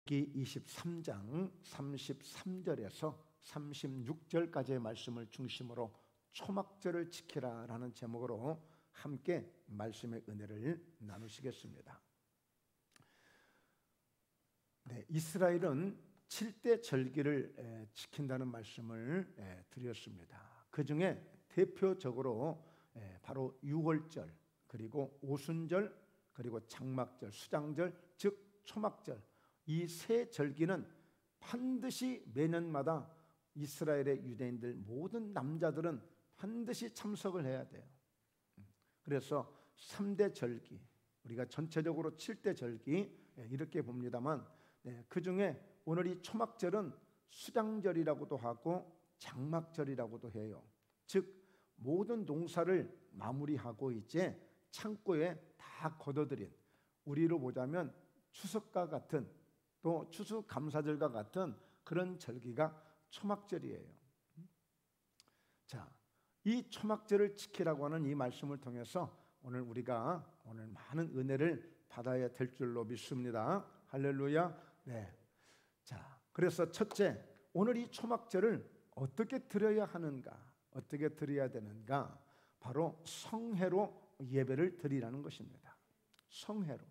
기 23장 33절에서 36절까지의 말씀을 중심으로 초막절을 지키라라는 제목으로 함께 말씀의 은혜를 나누시겠습니다. 네, 이스라엘은 7대 절기를 지킨다는 말씀을 드렸습니다. 그 중에 대표적으로 바로 유월절, 그리고 오순절, 그리고 장막절, 수장절, 즉 초막절, 이 세 절기는 반드시 매년마다 이스라엘의 유대인들 모든 남자들은 반드시 참석을 해야 돼요. 그래서 3대 절기, 우리가 전체적으로 7대 절기 이렇게 봅니다만, 그 중에 오늘 이 초막절은 수장절이라고도 하고 장막절이라고도 해요. 즉 모든 농사를 마무리하고 이제 창고에 다 걷어들인, 우리로 보자면 추석과 같은, 또 추수감사절과 같은 그런 절기가 초막절이에요. 자, 이 초막절을 지키라고 하는 이 말씀을 통해서 우리가 많은 은혜를 받아야 될 줄로 믿습니다. 할렐루야. 네. 자, 그래서 첫째, 오늘 이 초막절을 어떻게 드려야 하는가, 어떻게 드려야 되는가? 바로 성회로 예배를 드리라는 것입니다. 성회로.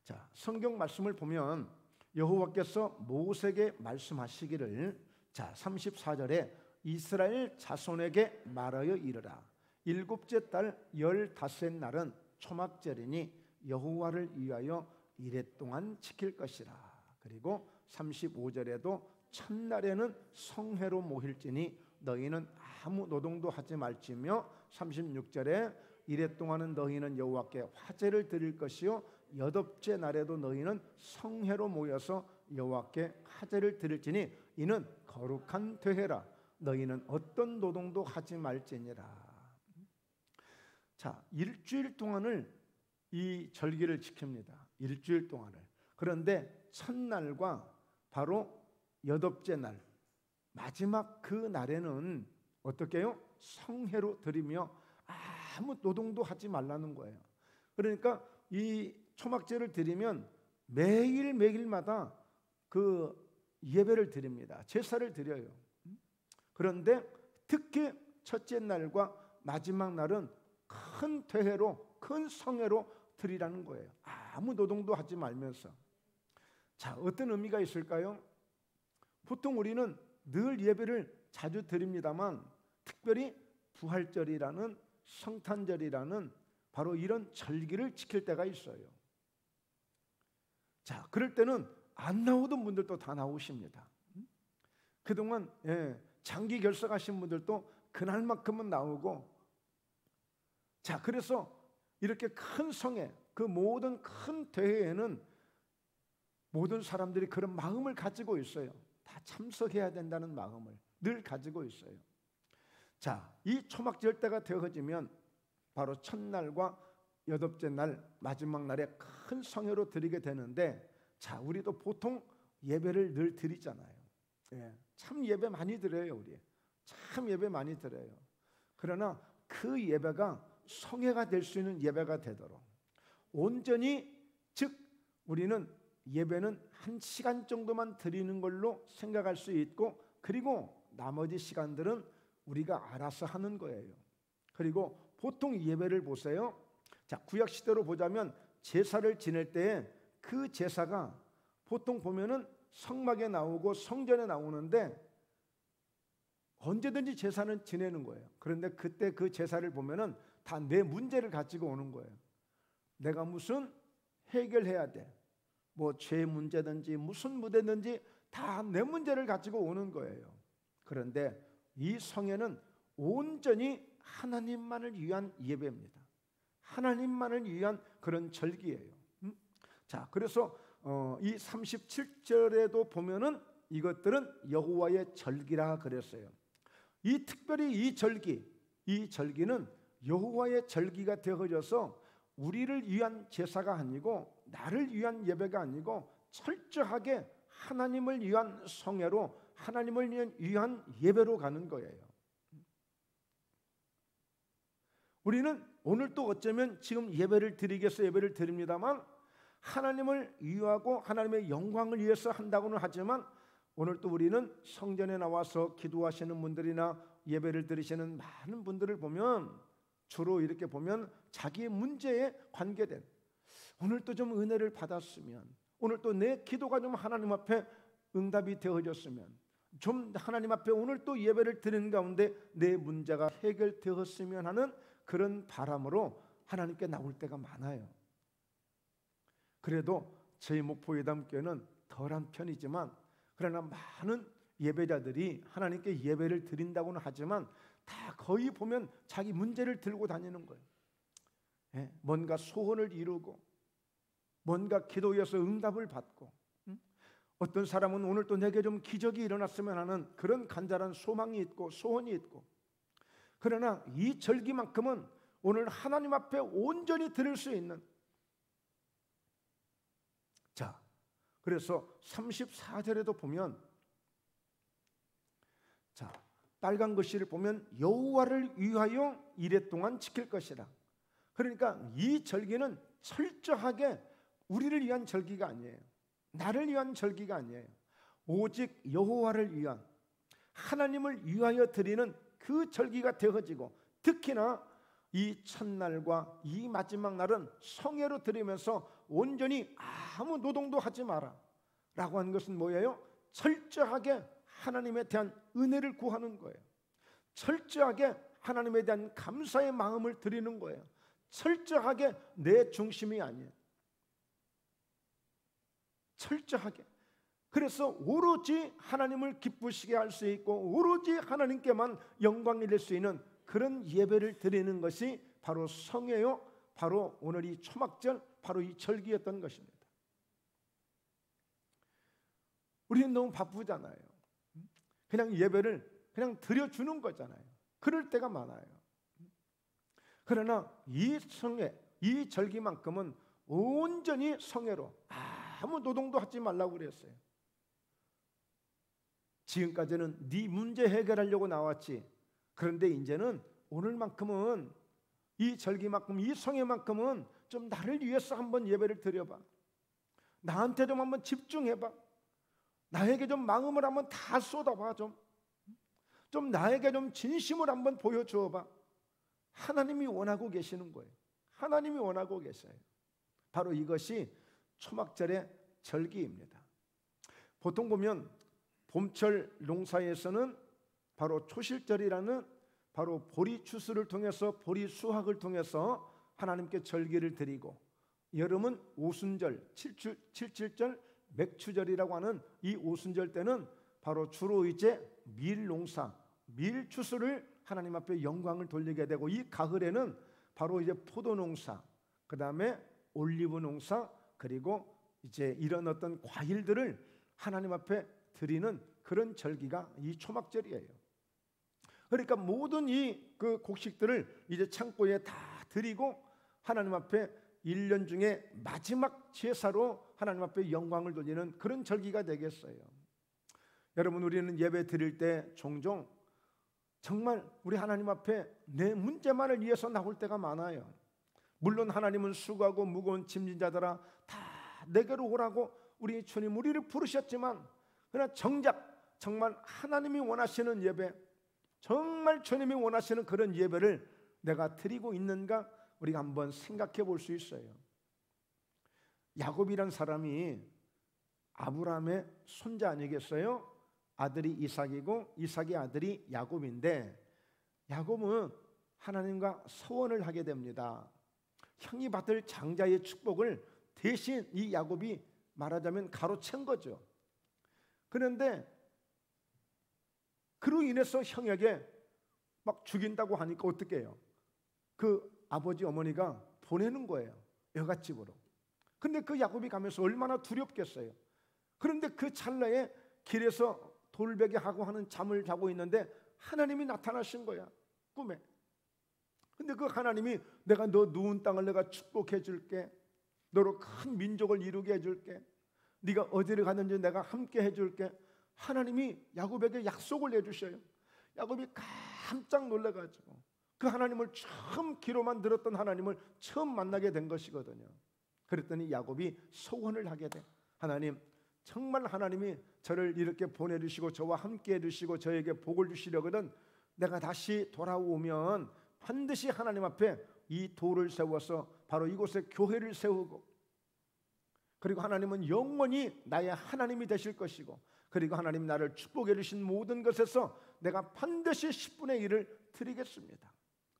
자, 성경 말씀을 보면 여호와께서 모세에게 말씀하시기를, 자 34절에 이스라엘 자손에게 말하여 이르라. 일곱째 달 15째 날은 초막절이니 여호와를 위하여 이레 동안 지킬 것이라. 그리고 35절에도 첫날에는 성회로 모일지니 너희는 아무 노동도 하지 말지며, 36절에 이레 동안은 너희는 여호와께 화제를 드릴 것이요 여덟째 날에도 너희는 성회로 모여서 여호와께 화제를 드릴지니 이는 거룩한 대회라. 너희는 어떤 노동도 하지 말지니라. 자, 일주일 동안을 이 절기를 지킵니다. 일주일 동안을. 그런데 첫날과 바로 여덟째 날, 마지막 그 날에는 어떻게 해요? 성회로 드리며 아무 노동도 하지 말라는 거예요. 그러니까 이 초막절을 드리면 매일매일마다 그 예배를 드립니다. 제사를 드려요. 그런데 특히 첫째 날과 마지막 날은 큰 대회로, 큰 성회로 드리라는 거예요. 아무 노동도 하지 말면서. 자, 어떤 의미가 있을까요? 보통 우리는 늘 예배를 자주 드립니다만, 특별히 부활절이라는, 성탄절이라는 바로 이런 절기를 지킬 때가 있어요. 자, 그럴 때는 안 나오던 분들도 다 나오십니다. 그동안 장기 결석하신 분들도 그날만큼은 나오고, 자, 그래서 이렇게 큰 성회, 그 모든 큰 대회에는 모든 사람들이 그런 마음을 가지고 있어요. 다 참석해야 된다는 마음을 늘 가지고 있어요. 자, 이 초막절 때가 되어지면 바로 첫날과 여덟째 날, 마지막 날에 큰 성회로 드리게 되는데, 자, 우리도 보통 예배를 늘 드리잖아요. 참 예배 많이 드려요. 우리 참 예배 많이 드려요. 그러나 그 예배가 성회가 될 수 있는 예배가 되도록 온전히, 즉 우리는 예배는 1시간 정도만 드리는 걸로 생각할 수 있고, 그리고 나머지 시간들은 우리가 알아서 하는 거예요. 그리고 보통 예배를 보세요. 자, 구약 시대로 보자면 제사를 지낼 때에 그 제사가 보통 보면은 성막에 나오고 성전에 나오는데 언제든지 제사는 지내는 거예요. 그런데 그때 그 제사를 보면은 다 내 문제를 가지고 오는 거예요. 내가 무슨 해결해야 돼, 뭐 죄 문제든지 무슨 문제든지 다 내 문제를 가지고 오는 거예요. 그런데 이 성회는 온전히 하나님만을 위한 예배입니다. 하나님만을 위한 그런 절기예요. 자, 그래서 이 37절에도 보면은 이것들은 여호와의 절기라 그랬어요. 이 특별히 이 절기는 여호와의 절기가 되어져서 우리를 위한 제사가 아니고, 나를 위한 예배가 아니고, 철저하게 하나님을 위한 성회로, 하나님을 위한 예배로 가는 거예요. 우리는 오늘 또 어쩌면 지금 예배를 드리겠어 예배를 드립니다만, 하나님을 위하고 하나님의 영광을 위해서 한다고는 하지만 오늘 또 우리는 성전에 나와서 기도하시는 분들이나 예배를 드리시는 많은 분들을 보면 주로 이렇게 보면 자기의 문제에 관계된, 오늘 또 좀 은혜를 받았으면, 오늘 또 내 기도가 좀 하나님 앞에 응답이 되어졌으면, 좀 하나님 앞에 오늘 또 예배를 드리는 가운데 내 문제가 해결되었으면 하는 그런 바람으로 하나님께 나올 때가 많아요. 그래도 저희 목포예담교회는 덜한 편이지만, 그러나 많은 예배자들이 하나님께 예배를 드린다고는 하지만 다 거의 보면 자기 문제를 들고 다니는 거예요. 뭔가 소원을 이루고, 뭔가 기도에서 응답을 받고, 어떤 사람은 오늘 또 내게 좀 기적이 일어났으면 하는 그런 간절한 소망이 있고 소원이 있고, 그러나 이 절기만큼은 오늘 하나님 앞에 온전히 드릴 수 있는, 자, 그래서 34절에도 보면, 자, 빨간 글씨를 보면 여호와를 위하여 이레 동안 지킬 것이라. 그러니까 이 절기는 철저하게 우리를 위한 절기가 아니에요. 나를 위한 절기가 아니에요. 오직 여호와를 위한, 하나님을 위하여 드리는 그 절기가 되어지고, 특히나 이 첫날과 이 마지막 날은 성회로 드리면서 온전히 아무 노동도 하지 마라 라고 하는 것은 뭐예요? 철저하게 하나님에 대한 은혜를 구하는 거예요. 철저하게 하나님에 대한 감사의 마음을 드리는 거예요. 철저하게 내 중심이 아니에요. 철저하게. 그래서 오로지 하나님을 기쁘시게 할 수 있고 오로지 하나님께만 영광이 될 수 있는 그런 예배를 드리는 것이 바로 성회요, 바로 오늘 이 초막절, 바로 이 절기였던 것입니다. 우리는 너무 바쁘잖아요. 그냥 예배를 그냥 드려주는 거잖아요. 그럴 때가 많아요. 그러나 이 성회, 이 절기만큼은 온전히 성회로 아무 노동도 하지 말라고 그랬어요. 지금까지는 네 문제 해결하려고 나왔지. 그런데 이제는 오늘만큼은, 이 절기만큼, 이 성회만큼은 좀 나를 위해서 한번 예배를 드려봐. 나한테 좀 한번 집중해봐. 나에게 좀 마음을 한번 다 쏟아봐. 좀 나에게 좀 진심을 한번 보여주어봐. 하나님이 원하고 계시는 거예요. 하나님이 원하고 계셔요. 바로 이것이 초막절의 절기입니다. 보통 보면 봄철 농사에서는 바로 초실절이라는, 바로 보리 추수를 통해서, 보리 수확을 통해서 하나님께 절기를 드리고, 여름은 오순절, 칠칠절, 맥추절이라고 하는 이 오순절 때는 바로 주로 이제 밀 농사, 밀 추수를 하나님 앞에 영광을 돌리게 되고, 이 가을에는 바로 이제 포도 농사, 그 다음에 올리브 농사, 그리고 이제 이런 어떤 과일들을 하나님 앞에 드리는 그런 절기가 이 초막절이에요. 그러니까 모든 이 그 곡식들을 이제 창고에 다 드리고 하나님 앞에 1년 중에 마지막 제사로 하나님 앞에 영광을 돌리는 그런 절기가 되겠어요. 여러분, 우리는 예배 드릴 때 종종 정말 우리 하나님 앞에 내 문제만을 위해서 나올 때가 많아요. 물론 하나님은 수고하고 무거운 짐진 자들아 다 내게로 오라고 우리 주님 우리를 부르셨지만, 그러나 정작 정말 하나님이 원하시는 예배, 정말 주님이 원하시는 그런 예배를 내가 드리고 있는가, 우리가 한번 생각해 볼 수 있어요. 야곱이란 사람이 아브라함의 손자 아니겠어요? 아들이 이삭이고 이삭의 아들이 야곱인데, 야곱은 하나님과 서원을 하게 됩니다. 형이 받을 장자의 축복을 대신 이 야곱이 말하자면 가로챈 거죠. 그런데 그로 인해서 형에게 막 죽인다고 하니까 어떻게 해요? 그 아버지 어머니가 보내는 거예요, 여갓집으로. 근데 그 야곱이 가면서 얼마나 두렵겠어요. 그런데 그 찰나에 길에서 돌베개 하고 하는 잠을 자고 있는데 하나님이 나타나신 거야, 꿈에. 근데 그 하나님이 내가 너 누운 땅을 내가 축복해 줄게, 너로 큰 민족을 이루게 해줄게, 네가 어디를 가든지 내가 함께 해줄게, 하나님이 야곱에게 약속을 해주셔요. 야곱이 깜짝 놀라가지고 그 하나님을 처음 귀로만 들었던 하나님을 처음 만나게 된 것이거든요. 그랬더니 야곱이 소원을 하게 돼. 하나님, 정말 하나님이 저를 이렇게 보내주시고 저와 함께 해주시고 저에게 복을 주시려거든 내가 다시 돌아오면 반드시 하나님 앞에 이 돌을 세워서 바로 이곳에 교회를 세우고, 그리고 하나님은 영원히 나의 하나님이 되실 것이고, 그리고 하나님 나를 축복해 주신 모든 것에서 내가 반드시 10분의 1을 드리겠습니다.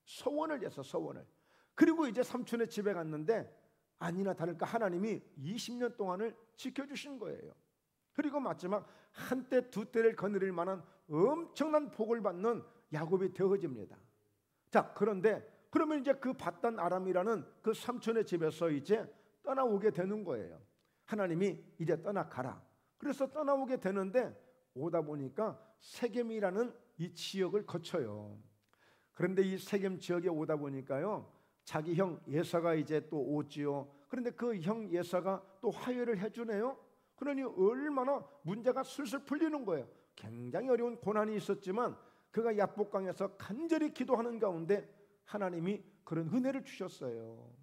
소원을 해서 소원을. 그리고 이제 삼촌의 집에 갔는데 아니나 다를까 하나님이 20년 동안을 지켜주신 거예요. 그리고 마지막 한때 두 때를 거느릴 만한 엄청난 복을 받는 야곱이 되어집니다. 자, 그런데 그러면 이제 그 밧단 아람이라는 그 삼촌의 집에서 이제 떠나오게 되는 거예요. 하나님이 이제 떠나가라. 그래서 떠나오게 되는데 오다 보니까 세겜이라는 이 지역을 거쳐요. 그런데 이 세겜 지역에 오다 보니까요, 자기 형 예사가 이제 또 오지요. 그런데 그 형 예사가 또 화해를 해주네요. 그러니 얼마나 문제가 술술 풀리는 거예요. 굉장히 어려운 고난이 있었지만 그가 야복강에서 간절히 기도하는 가운데 하나님이 그런 은혜를 주셨어요.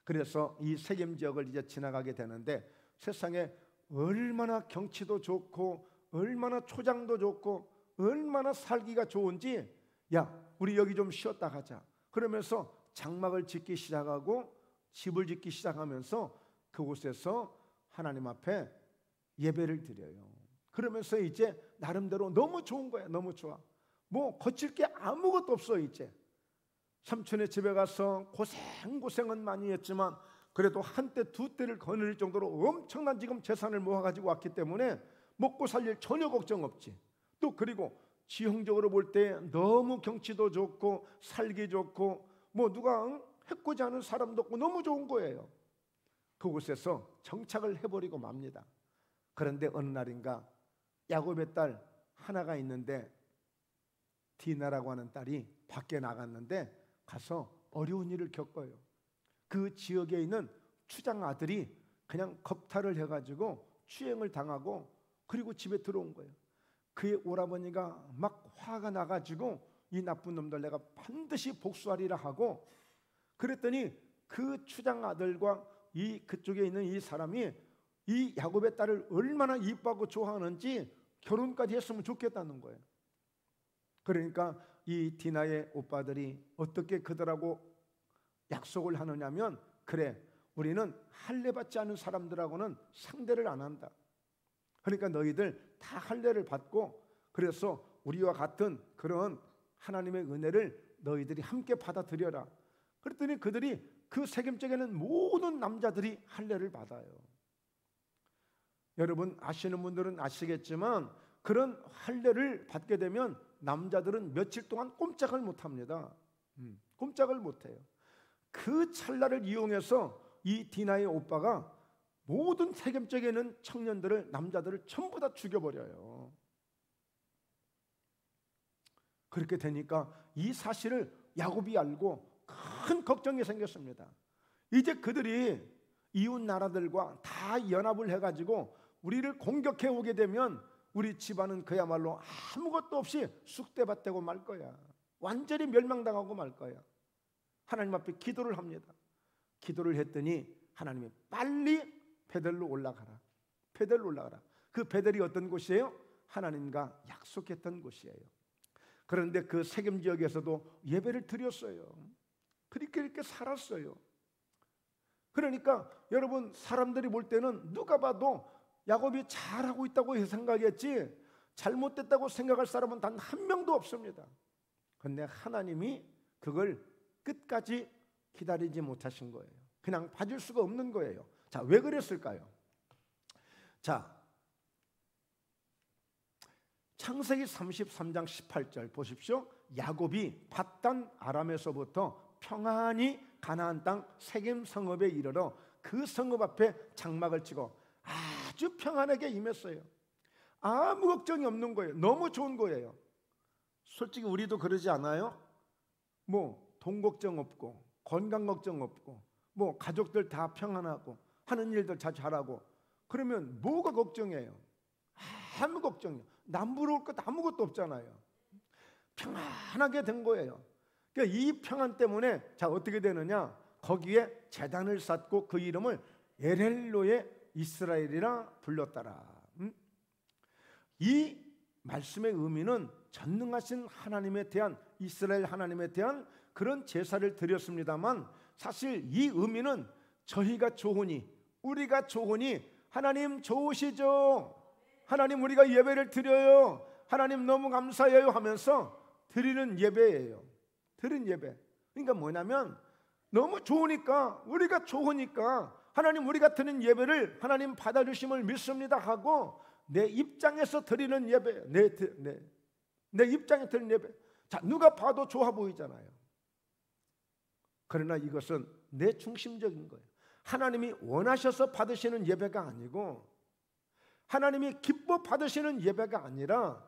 그래서 이 세겜 지역을 이제 지나가게 되는데 세상에 얼마나 경치도 좋고 얼마나 초장도 좋고 얼마나 살기가 좋은지, 야 우리 여기 좀 쉬었다 가자 그러면서 장막을 짓기 시작하고 집을 짓기 시작하면서 그곳에서 하나님 앞에 예배를 드려요. 그러면서 이제 나름대로 너무 좋은 거야. 너무 좋아. 뭐 거칠 게 아무것도 없어. 이제 삼촌의 집에 가서 고생은 많이 했지만 그래도 한때 두 때를 거느릴 정도로 엄청난 지금 재산을 모아가지고 왔기 때문에 먹고 살릴 전혀 걱정 없지. 또 그리고 지형적으로 볼 때 너무 경치도 좋고 살기 좋고 뭐 누가 해코지 않은 사람도 없고 너무 좋은 거예요. 그곳에서 정착을 해버리고 맙니다. 그런데 어느 날인가 야곱의 딸 하나가 있는데 디나라고 하는 딸이 밖에 나갔는데 가서 어려운 일을 겪어요. 그 지역에 있는 추장 아들이 그냥 겁탈을 해가지고 추행을 당하고 그리고 집에 들어온 거예요. 그의 오라버니가 막 화가 나가지고 이 나쁜 놈들 내가 반드시 복수하리라 하고, 그랬더니 그 추장 아들과 이 그쪽에 있는 이 사람이 이 야곱의 딸을 얼마나 이뻐하고 좋아하는지 결혼까지 했으면 좋겠다는 거예요. 그러니까 이 디나의 오빠들이 어떻게 그들하고 약속을 하느냐면, 그래 우리는 할례받지 않은 사람들하고는 상대를 안 한다. 그러니까 너희들 다 할례를 받고 그래서 우리와 같은 그런 하나님의 은혜를 너희들이 함께 받아들여라. 그랬더니 그들이 그 세겜 쪽에는 모든 남자들이 할례를 받아요. 여러분 아시는 분들은 아시겠지만 그런 할례를 받게 되면 남자들은 며칠 동안 꼼짝을 못합니다. 꼼짝을 못해요. 그 찰나를 이용해서 이 디나의 오빠가 모든 세겜 쪽에 있는 청년들을, 남자들을 전부 다 죽여버려요. 그렇게 되니까 이 사실을 야곱이 알고 큰 걱정이 생겼습니다. 이제 그들이 이웃 나라들과 다 연합을 해가지고 우리를 공격해 오게 되면 우리 집안은 그야말로 아무것도 없이 쑥대밭되고 말 거야. 완전히 멸망당하고 말 거야. 하나님 앞에 기도를 합니다. 기도를 했더니 하나님이 빨리 베델로 올라가라. 베델로 올라가라. 그 베델이 어떤 곳이에요? 하나님과 약속했던 곳이에요. 그런데 그 세겜 지역에서도 예배를 드렸어요. 그렇게 이렇게 살았어요. 그러니까 여러분 사람들이 볼 때는 누가 봐도 야곱이 잘하고 있다고 생각했지 잘못됐다고 생각할 사람은 단 한 명도 없습니다. 그런데 하나님이 그걸 끝까지 기다리지 못하신 거예요. 그냥 봐줄 수가 없는 거예요. 자, 왜 그랬을까요? 자, 창세기 33장 18절 보십시오. 야곱이 밧단 아람에서부터 평안히 가나안 땅 세겜 성읍에 이르러 그 성읍 앞에 장막을 치고 아주 평안하게 임했어요. 아무 걱정이 없는 거예요. 너무 좋은 거예요. 솔직히 우리도 그러지 않아요? 뭐 돈 걱정 없고 건강 걱정 없고 뭐 가족들 다 평안하고 하는 일들 다 잘하고 그러면 뭐가 걱정이에요? 아무 걱정이요. 남부러울 것 아무것도 없잖아요. 평안하게 된 거예요. 그러니까 이 평안 때문에 자 어떻게 되느냐? 거기에 제단을 쌓고 그 이름을 엘엘로의 이스라엘이라 불렀더라. 이 말씀의 의미는 전능하신 하나님에 대한, 이스라엘 하나님에 대한 그런 제사를 드렸습니다만, 사실 이 의미는 저희가 좋으니, 우리가 좋으니, 하나님 좋으시죠, 하나님 우리가 예배를 드려요, 하나님 너무 감사해요 하면서 드리는 예배예요. 드리는 예배. 그러니까 뭐냐면 너무 좋으니까, 우리가 좋으니까 하나님 우리가 드리는 예배를 하나님 받아주심을 믿습니다 하고 내 입장에서 드리는 예배, 내 입장에 드리는 예배. 자, 누가 봐도 좋아 보이잖아요. 그러나 이것은 내 중심적인 거예요. 하나님이 원하셔서 받으시는 예배가 아니고, 하나님이 기뻐 받으시는 예배가 아니라,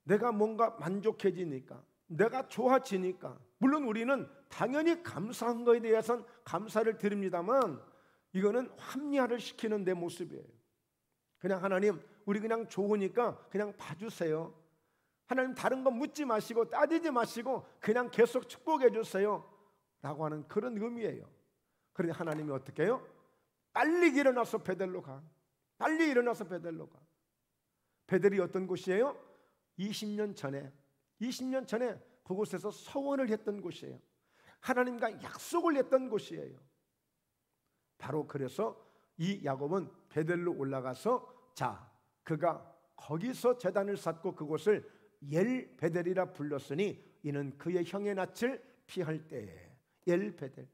내가 뭔가 만족해지니까, 내가 좋아지니까, 물론 우리는 당연히 감사한 거에 대해서는 감사를 드립니다만, 이거는 합리화를 시키는 내 모습이에요. 그냥 하나님 우리 그냥 좋으니까 그냥 봐주세요, 하나님 다른 거 묻지 마시고 따지지 마시고 그냥 계속 축복해 주세요 라고 하는 그런 의미예요. 그런데 하나님이 어떻게 해요? 빨리 일어나서 베델로 가. 빨리 일어나서 베델로 가. 베델이 어떤 곳이에요? 20년 전에 그곳에서 서원을 했던 곳이에요. 하나님과 약속을 했던 곳이에요. 바로 그래서 이 야곱은 베델로 올라가서, 자, 그가 거기서 제단을 쌓고 그곳을 엘 베델이라 불렀으니 이는 그의 형의 낯을 피할 때에. 엘 베델,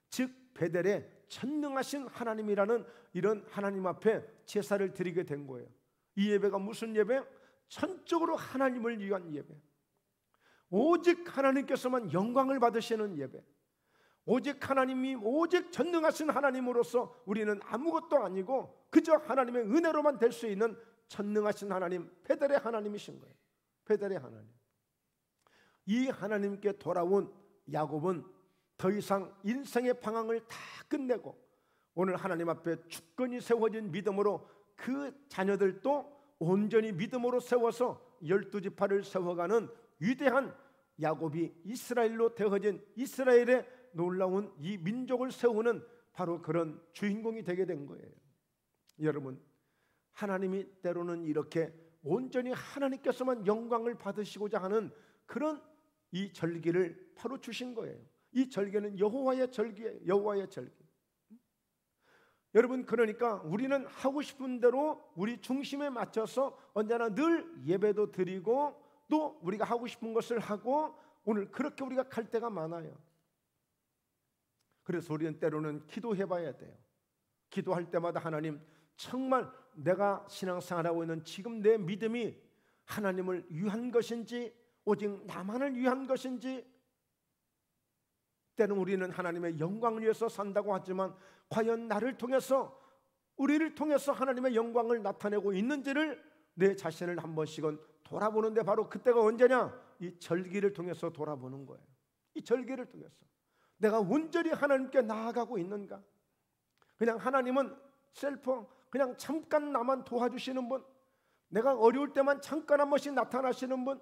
즉 베델에 전능하신 하나님이라는 이런 하나님 앞에 제사를 드리게 된 거예요. 이 예배가 무슨 예배? 전적으로 하나님을 위한 예배, 오직 하나님께서만 영광을 받으시는 예배, 오직 하나님이, 오직 전능하신 하나님으로서 우리는 아무것도 아니고 그저 하나님의 은혜로만 될 수 있는 전능하신 하나님, 베델의 하나님이신 거예요. 베델의 하나님. 이 하나님께 돌아온 야곱은 더 이상 인생의 방황을 다 끝내고 오늘 하나님 앞에 주권이 세워진 믿음으로 그 자녀들도 온전히 믿음으로 세워서 12지파를 세워가는 위대한 야곱이 이스라엘로 되어진, 이스라엘의 놀라운 이 민족을 세우는 바로 그런 주인공이 되게 된 거예요. 여러분, 하나님이 때로는 이렇게 온전히 하나님께서만 영광을 받으시고자 하는 그런 이 절기를 바로 주신 거예요. 이 절기는 여호와의 절기예요. 여호와의 절기. 여러분, 그러니까 우리는 하고 싶은 대로 우리 중심에 맞춰서 언제나 늘 예배도 드리고 또 우리가 하고 싶은 것을 하고, 오늘 그렇게 우리가 갈 때가 많아요. 그래서 우리는 때로는 기도해 봐야 돼요. 기도할 때마다 하나님, 정말 내가 신앙생활하고 있는 지금 내 믿음이 하나님을 위한 것인지 오직 나만을 위한 것인지, 때는 우리는 하나님의 영광을 위해서 산다고 하지만 과연 나를 통해서, 우리를 통해서 하나님의 영광을 나타내고 있는지를 내 자신을 한 번씩은 돌아보는데, 바로 그때가 언제냐? 이 절기를 통해서 돌아보는 거예요. 이 절기를 통해서 내가 온전히 하나님께 나아가고 있는가? 그냥 하나님은 셀프, 그냥 잠깐 나만 도와주시는 분, 내가 어려울 때만 잠깐 한 번씩 나타나시는 분,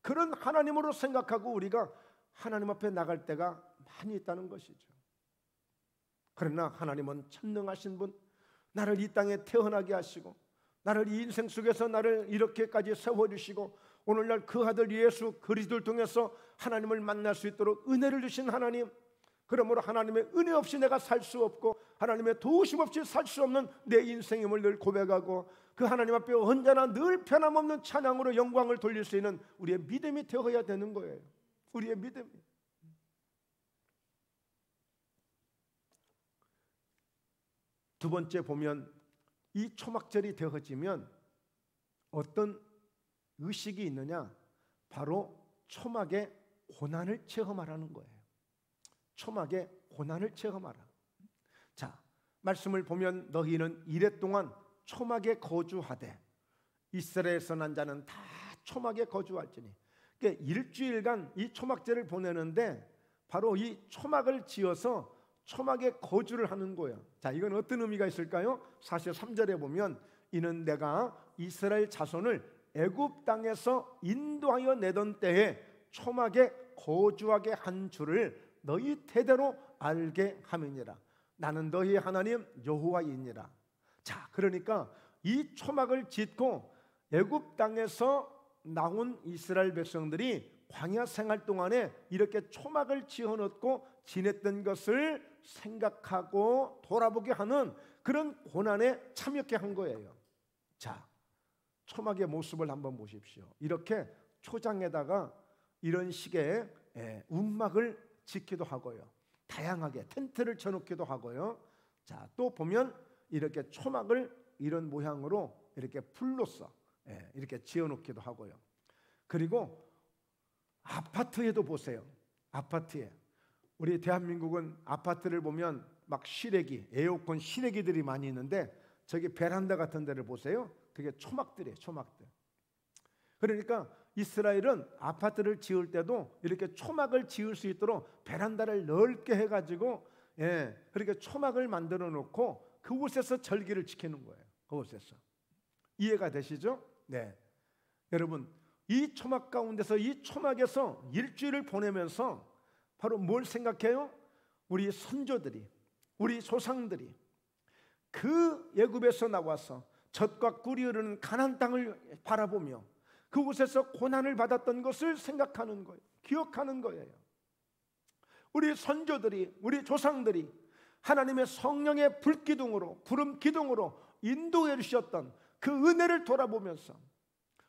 그런 하나님으로 생각하고 우리가 하나님 앞에 나갈 때가 많이 있다는 것이죠. 그러나 하나님은 전능하신 분, 나를 이 땅에 태어나게 하시고 나를 이 인생 속에서 나를 이렇게까지 세워주시고 오늘날 그 아들 예수 그리스도를 통해서 하나님을 만날 수 있도록 은혜를 주신 하나님, 그러므로 하나님의 은혜 없이 내가 살 수 없고 하나님의 도우심 없이 살 수 없는 내 인생임을 늘 고백하고 그 하나님 앞에 언제나 늘 변함없는 찬양으로 영광을 돌릴 수 있는 우리의 믿음이 되어야 되는 거예요. 우리의 믿음이. 두 번째 보면, 이 초막절이 되어지면 어떤 의식이 있느냐? 바로 초막의 고난을 체험하라는 거예요. 초막의 고난을 체험하라. 자, 말씀을 보면 너희는 이래 동안 초막에 거주하되, 이스라엘에서 난 자는 다 초막에 거주할지니. 그러니까 일주일간 이 초막제를 보내는데 바로 이 초막을 지어서 초막에 거주를 하는 거예요. 자, 이건 어떤 의미가 있을까요? 43절에 보면 이는 내가 이스라엘 자손을 애굽 땅에서 인도하여 내던 때에 초막에 거주하게 한 줄을 너희 대대로 알게 함이니라. 나는 너희 하나님 여호와이니라. 자, 그러니까 이 초막을 짓고 애굽 땅에서 나온 이스라엘 백성들이 광야 생활 동안에 이렇게 초막을 지어놓고 지냈던 것을 생각하고 돌아보게 하는 그런 고난에 참여케 한 거예요. 자, 초막의 모습을 한번 보십시오. 이렇게 초장에다가 이런 식의 움막을 짓기도 하고요, 다양하게 텐트를 쳐놓기도 하고요. 자, 또 보면 이렇게 초막을 이런 모양으로 이렇게 풀로써 이렇게 지어놓기도 하고요. 그리고 아파트에도 보세요. 아파트에 우리 대한민국은 아파트를 보면 막 실외기, 에어컨 실외기들이 많이 있는데 저기 베란다 같은 데를 보세요. 그게 초막들이에요. 초막들. 그러니까 이스라엘은 아파트를 지을 때도 이렇게 초막을 지을 수 있도록 베란다를 넓게 해가지고 그렇게 초막을 만들어 놓고 그곳에서 절기를 지키는 거예요. 그곳에서. 이해가 되시죠? 네. 여러분, 이 초막 가운데서, 이 초막에서 일주일을 보내면서 바로 뭘 생각해요? 우리 선조들이, 우리 조상들이 그 애굽에서 나와서 젖과 꿀이 흐르는 가나안 땅을 바라보며 그곳에서 고난을 받았던 것을 생각하는 거예요. 기억하는 거예요. 우리 선조들이, 우리 조상들이 하나님의 성령의 불기둥으로, 부름 기둥으로 인도해 주셨던 그 은혜를 돌아보면서,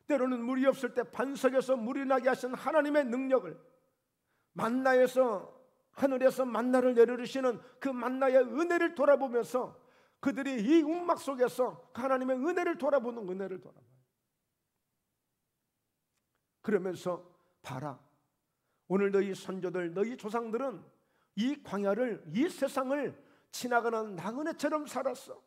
때로는 물이 없을 때 반석에서 물이 나게 하신 하나님의 능력을, 만나에서, 하늘에서 만나를 내려주시는 그 만나의 은혜를 돌아보면서 그들이 이 움막 속에서 하나님의 은혜를 돌아보는, 은혜를 돌아봐요. 그러면서 봐라, 오늘 너희 선조들, 너희 조상들은 이 광야를, 이 세상을 지나가는 나그네처럼 살았어.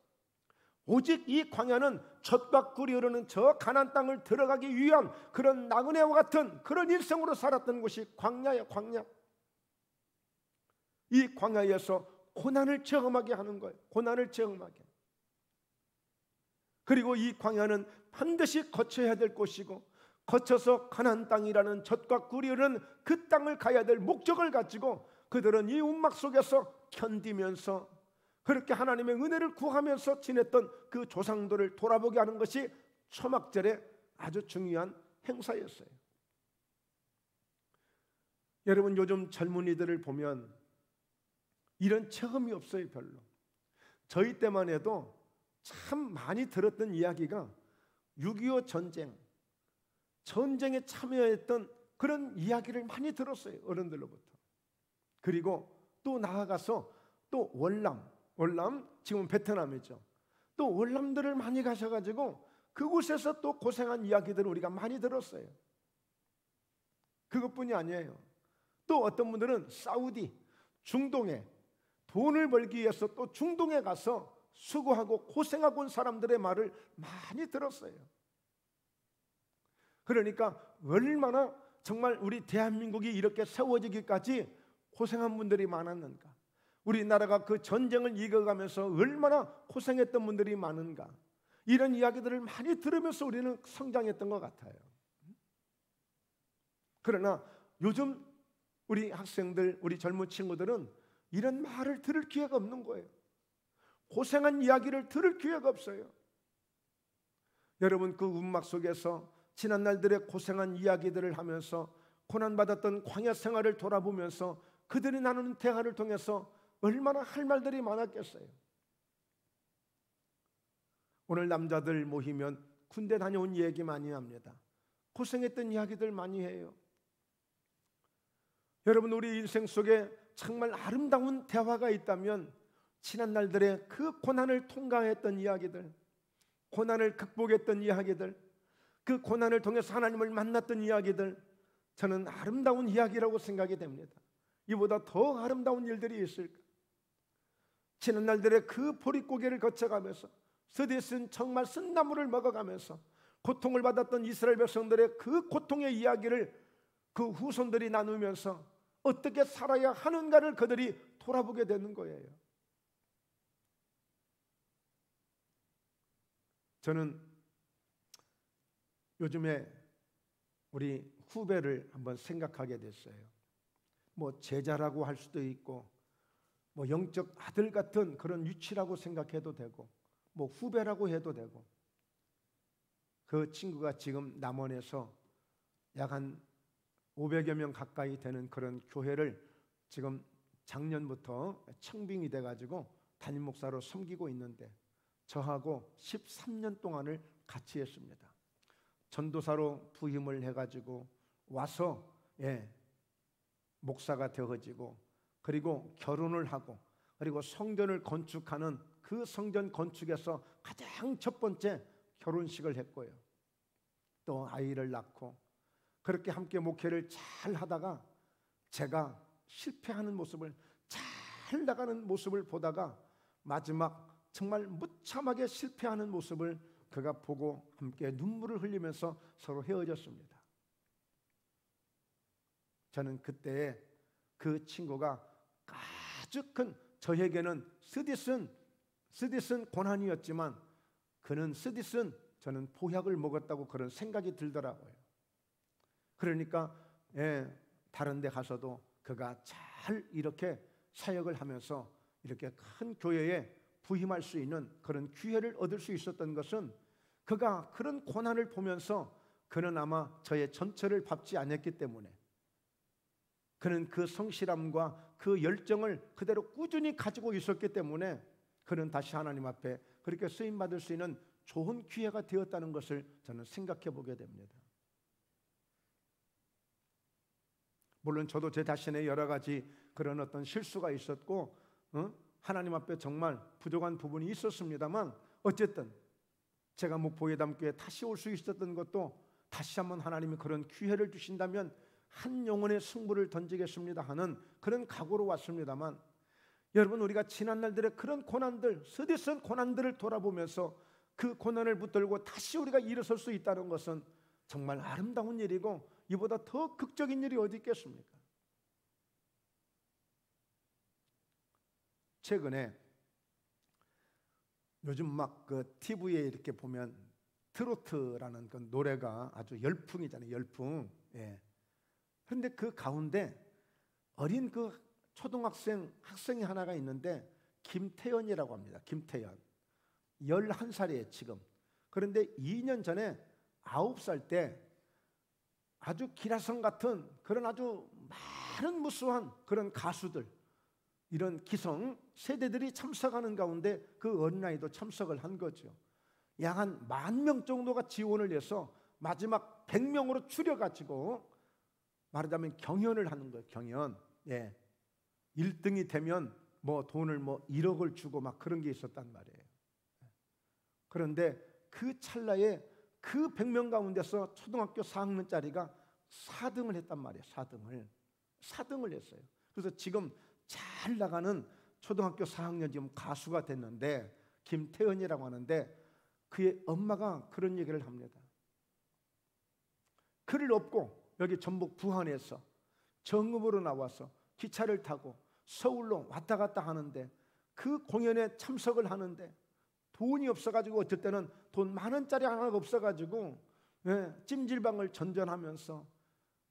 오직 이 광야는 젖과 꿀이 흐르는 저 가나안 땅을 들어가기 위한 그런 나그네와 같은 그런 일생으로 살았던 곳이 광야야, 광야. 이 광야에서 고난을 체험하게 하는 거예요. 고난을 체험하게. 그리고 이 광야는 반드시 거쳐야 될 곳이고, 거쳐서 가나안 땅이라는 젖과 꿀이 흐르는 그 땅을 가야 될 목적을 가지고 그들은 이 움막 속에서 견디면서 그렇게 하나님의 은혜를 구하면서 지냈던 그 조상들을 돌아보게 하는 것이 초막절의 아주 중요한 행사였어요. 여러분, 요즘 젊은이들을 보면 이런 체험이 없어요. 별로. 저희 때만 해도 참 많이 들었던 이야기가 6.25 전쟁에 참여했던 그런 이야기를 많이 들었어요. 어른들로부터. 그리고 또 나아가서 또 월남 지금 베트남이죠. 또 월남들을 많이 가셔가지고 그곳에서 또 고생한 이야기들을 우리가 많이 들었어요. 그것뿐이 아니에요. 또 어떤 분들은 사우디, 중동에 돈을 벌기 위해서 또 중동에 가서 수고하고 고생하고 온 사람들의 말을 많이 들었어요. 그러니까 얼마나 정말 우리 대한민국이 이렇게 세워지기까지 고생한 분들이 많았는가, 우리나라가 그 전쟁을 이겨가면서 얼마나 고생했던 분들이 많은가, 이런 이야기들을 많이 들으면서 우리는 성장했던 것 같아요. 그러나 요즘 우리 학생들, 우리 젊은 친구들은 이런 말을 들을 기회가 없는 거예요. 고생한 이야기를 들을 기회가 없어요. 여러분, 그 움막 속에서 지난 날들의 고생한 이야기들을 하면서 고난받았던 광야 생활을 돌아보면서 그들이 나누는 대화를 통해서 얼마나 할 말들이 많았겠어요. 오늘 남자들 모이면 군대 다녀온 얘기 많이 합니다. 고생했던 이야기들 많이 해요. 여러분, 우리 인생 속에 정말 아름다운 대화가 있다면 지난 날들의 그 고난을 통과했던 이야기들, 고난을 극복했던 이야기들, 그 고난을 통해서 하나님을 만났던 이야기들, 저는 아름다운 이야기라고 생각이 됩니다. 이보다 더 아름다운 일들이 있을까? 지난 날들의 그 보릿고개를 거쳐가면서 스디슨 정말 쓴나물을 먹어가면서 고통을 받았던 이스라엘 백성들의 그 고통의 이야기를 그 후손들이 나누면서 어떻게 살아야 하는가를 그들이 돌아보게 되는 거예요. 저는 요즘에 우리 후배를 한번 생각하게 됐어요. 뭐 제자라고 할 수도 있고 뭐 영적 아들 같은 그런 위치라고 생각해도 되고 뭐 후배라고 해도 되고, 그 친구가 지금 남원에서 약 한 500여 명 가까이 되는 그런 교회를 지금 작년부터 청빙이 돼가지고 담임 목사로 섬기고 있는데, 저하고 13년 동안을 같이 했습니다. 전도사로 부임을 해가지고 와서 목사가 되어지고, 그리고 결혼을 하고, 그리고 성전을 건축하는 그 성전 건축에서 가장 첫 번째 결혼식을 했고요. 또 아이를 낳고, 그렇게 함께 목회를 잘 하다가 제가 실패하는 모습을, 잘 나가는 모습을 보다가 마지막 정말 무참하게 실패하는 모습을 그가 보고 함께 눈물을 흘리면서 서로 헤어졌습니다. 저는 그때 그 친구가 아주 큰, 저에게는 쓰디쓴 고난이었지만 그는 저는 보약을 먹었다고 그런 생각이 들더라고요. 그러니까 다른 데 가서도 그가 잘 이렇게 사역을 하면서 이렇게 큰 교회에 부임할 수 있는 그런 기회를 얻을 수 있었던 것은, 그가 그런 고난을 보면서 그는 아마 저의 전처를 밟지 않았기 때문에, 그는 그 성실함과 그 열정을 그대로 꾸준히 가지고 있었기 때문에 그는 다시 하나님 앞에 그렇게 쓰임받을 수 있는 좋은 기회가 되었다는 것을 저는 생각해 보게 됩니다. 물론 저도 제 자신의 여러 가지 그런 어떤 실수가 있었고 하나님 앞에 정말 부족한 부분이 있었습니다만, 어쨌든 제가 목포예담교회에 다시 올 수 있었던 것도 다시 한번 하나님이 그런 기회를 주신다면 한 영혼의 승부를 던지겠습니다 하는 그런 각오로 왔습니다만, 여러분, 우리가 지난 날들의 그런 고난들, 쓰디쓴 고난들을 돌아보면서 그 고난을 붙들고 다시 우리가 일어설 수 있다는 것은 정말 아름다운 일이고, 이보다 더 극적인 일이 어디 있겠습니까? 최근에 요즘 막 그 TV에 이렇게 보면 트로트라는 그 노래가 아주 열풍이잖아요, 열풍. 그런데 그 가운데 어린 그 학생이 하나가 있는데 김태연이라고 합니다. 김태연. 11살이에요 지금. 그런데 2년 전에 9살 때 아주 기라성 같은 그런 아주 많은 무수한 그런 가수들, 이런 기성 세대들이 참석하는 가운데 그 어린아이도 참석을 한 거죠. 약 한 10,000명 정도가 지원을 해서 마지막 100명으로 줄여가지고 말하자면 경연을 하는 거예요. 경연. 1등이 되면 뭐 돈을 뭐 1억을 주고 막 그런 게 있었단 말이에요. 그런데 그 찰나에 그 100명 가운데서 초등학교 4학년짜리가 4등을 했단 말이에요. 4등을 했어요. 그래서 지금 잘 나가는 초등학교 4학년 지금 가수가 됐는데, 김태연이라고 하는데, 그의 엄마가 그런 얘기를 합니다. 그를 업고 여기 전북 부안에서 정읍으로 나와서 기차를 타고 서울로 왔다 갔다 하는데, 그 공연에 참석을 하는데 돈이 없어가지고 어쩔 때는 돈 10,000원짜리 하나가 없어가지고 찜질방을 전전하면서,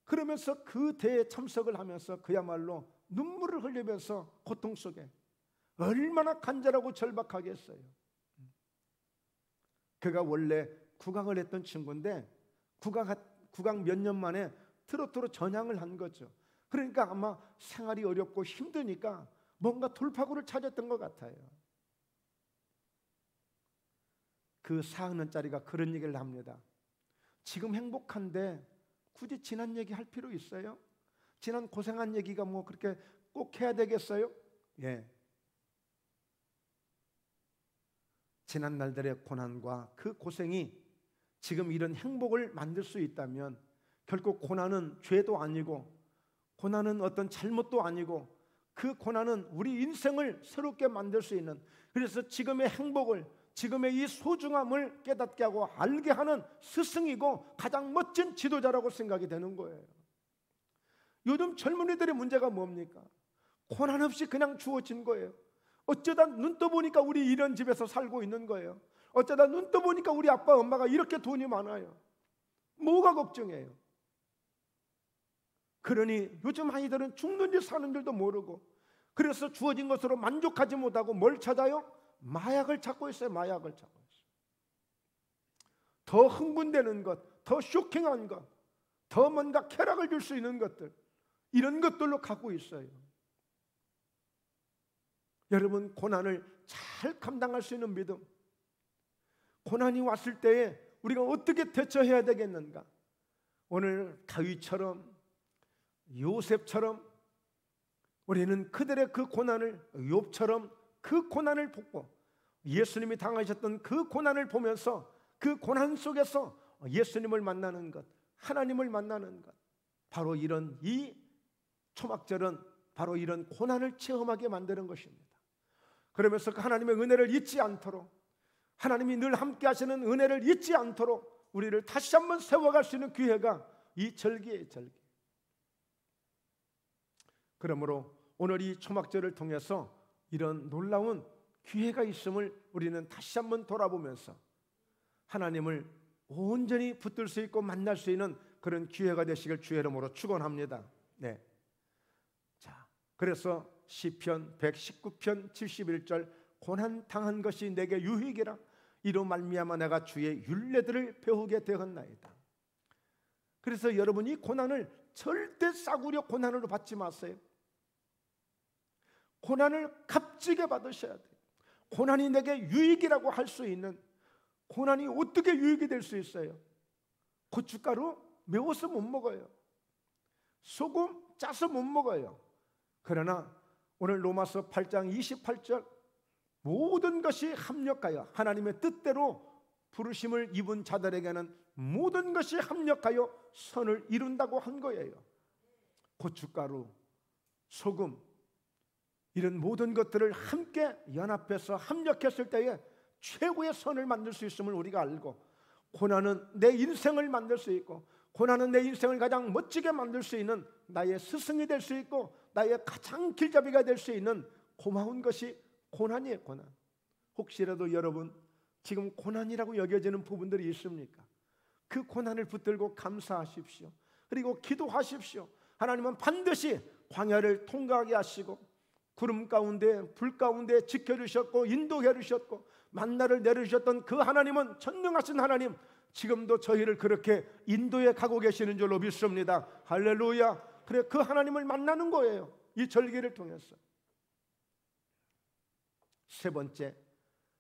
그러면서 그 대회에 참석을 하면서 그야말로 눈물을 흘리면서 고통 속에 얼마나 간절하고 절박하겠어요. 그가 원래 국악을 했던 친구인데 국악 몇 년 만에 트로트로 전향을 한 거죠. 그러니까 아마 생활이 어렵고 힘드니까 뭔가 돌파구를 찾았던 것 같아요. 그 4학년짜리가 그런 얘기를 합니다. 지금 행복한데 굳이 지난 얘기 할 필요 있어요? 지난 고생한 얘기가 뭐 그렇게 꼭 해야 되겠어요? 지난 날들의 고난과 그 고생이 지금 이런 행복을 만들 수 있다면, 결국 고난은 죄도 아니고 고난은 어떤 잘못도 아니고, 그 고난은 우리 인생을 새롭게 만들 수 있는, 그래서 지금의 행복을, 지금의 이 소중함을 깨닫게 하고 알게 하는 스승이고 가장 멋진 지도자라고 생각이 되는 거예요. 요즘 젊은이들의 문제가 뭡니까? 고난 없이 그냥 주어진 거예요. 어쩌다 눈 떠보니까 우리 이런 집에서 살고 있는 거예요. 어쩌다 눈 떠보니까 우리 아빠 엄마가 이렇게 돈이 많아요. 뭐가 걱정해요? 그러니 요즘 아이들은 죽는지 사는 줄도 모르고 그래서 주어진 것으로 만족하지 못하고 뭘 찾아요? 마약을 찾고 있어요. 마약을 찾고 있어요. 더 흥분되는 것, 더 쇼킹한 것, 더 뭔가 쾌락을 줄 수 있는 것들, 이런 것들로 갖고 있어요. 여러분, 고난을 잘 감당할 수 있는 믿음, 고난이 왔을 때에 우리가 어떻게 대처해야 되겠는가? 오늘 다윗처럼, 요셉처럼 우리는 그들의 그 고난을, 욥처럼 그 고난을 보고 예수님이 당하셨던 그 고난을 보면서 그 고난 속에서 예수님을 만나는 것, 하나님을 만나는 것, 바로 이런 이 초막절은 바로 이런 고난을 체험하게 만드는 것입니다. 그러면서 그 하나님의 은혜를 잊지 않도록, 하나님이 늘 함께 하시는 은혜를 잊지 않도록 우리를 다시 한번 세워갈 수 있는 기회가 이 절기예요. 절기. 그러므로 오늘 이 초막절을 통해서 이런 놀라운 기회가 있음을 우리는 다시 한번 돌아보면서 하나님을 온전히 붙들 수 있고 만날 수 있는 그런 기회가 되시길 주의 이름으로 축원합니다. 네. 자, 그래서 시편 119편 71절, 고난 당한 것이 내게 유익이라, 이로 말미암아 내가 주의 율례들을 배우게 되었나이다. 그래서 여러분이 고난을 절대 싸구려 고난으로 받지 마세요. 고난을 값지게 받으셔야 돼요. 고난이 내게 유익이라고 할 수 있는, 고난이 어떻게 유익이 될 수 있어요? 고춧가루 매워서 못 먹어요. 소금 짜서 못 먹어요. 그러나 오늘 로마서 8장 28절, 모든 것이 합력하여 하나님의 뜻대로 부르심을 입은 자들에게는 모든 것이 합력하여 선을 이룬다고 한 거예요. 고춧가루, 소금, 이런 모든 것들을 함께 연합해서 합력했을 때에 최고의 선을 만들 수 있음을 우리가 알고, 고난은 내 인생을 만들 수 있고, 고난은 내 인생을 가장 멋지게 만들 수 있는 나의 스승이 될 수 있고, 나의 가장 길잡이가 될 수 있는 고마운 것이 고난이에요. 고난. 혹시라도 여러분 지금 고난이라고 여겨지는 부분들이 있습니까? 그 고난을 붙들고 감사하십시오. 그리고 기도하십시오. 하나님은 반드시 광야를 통과하게 하시고 구름 가운데 불 가운데 지켜주셨고 인도해 주셨고 만나를 내려주셨던 그 하나님은 전능하신 하나님, 지금도 저희를 그렇게 인도해 가고 계시는 줄로 믿습니다. 할렐루야. 그래, 그 하나님을 만나는 거예요, 이 절기를 통해서. 세 번째,